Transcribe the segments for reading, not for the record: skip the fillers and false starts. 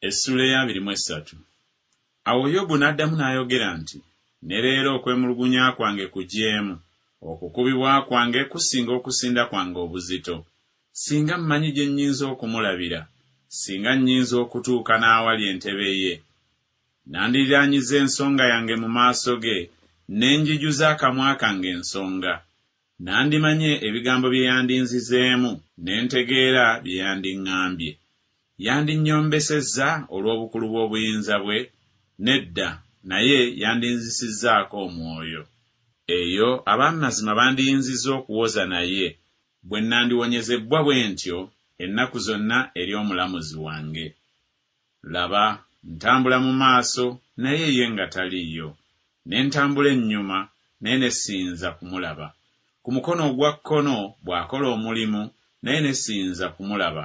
Essula ya 23. Awo Yobu n'addamu n'ayogera nti, ne leero okwemulugunya kwange kugyemu, okukubibwa kwange kusinga okusinda kwange obuzito. Singa mmanyi gye nnyinza okumulabira, singa nnyinza okutuuka n'awali entebe ye. Nandiriraanyiza ensonga yange mu maaso ge, ne njijuza akamwa kange ensonga. Nandimanye ebigambo bye yandinzizeemu, ne ntegeera bye yandiŋŋambye. Yandinyombesezza olw'obukulu bw'obuyinza bwe? Nedda, naye yandinzisizzaako omwoyo. Eyo ab'amazima bandiyinzizza okuwoza naye, bwe nandiwonyezebbwa bwe ntyo ennaku zonna eri omulamuzi wange. Laba, ntambula mu maaso, naye ye nga taliiyo. Ne ntambula ennyuma, naye ne siyinza kumulaba. Ku mukono ogwa kkono bw'akola omulimu, naye ne siyinza kumulaba.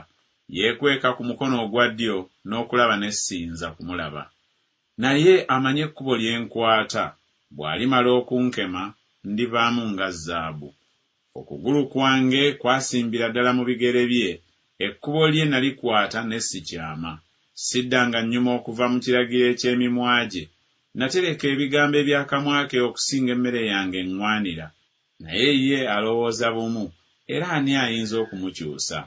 Yeekweka ku mukono ogwa ddyo, n'okulaba ne siyinza kumulaba. Naye amanye ekkubo lye nkwata, bw'alimala okunkema, ndivaamu nga zaabu. Okugulu kwange kwasimbira ddala mu bigere bye, ekkubo lye nalikwata ne sikyama. Siddanga nnyuma okuva mu kiragiro eky'emimwa gye. Natereka ebigambo eby'akamwa ke okusinga emmere yange eŋŋwanira. Naye ye alowooza bumu, era ani ayinza okumukyusa?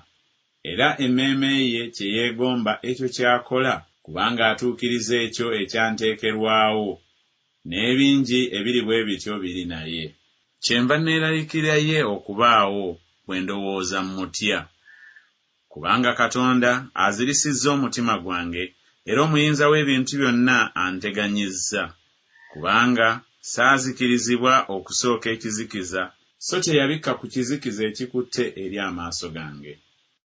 Era emmeeme ye kye yeegomba ekyo ky'akola, kubanga atuukiriza ekyo ekyanteekerwawo. N'ebingi ebiri bwe bityo biri naye. Kyenva neeraliikirira ye okubaawo bwe ndowooza mmutya. Kubanga Katonda azirisizza omutima gwange, era omuyinza w'ebintu byonna anteganyizza. Kubanga saazikirizibwa okusooka ekizikiza, so teyabikka ku kizikiza ekikutte eri amaaso gange.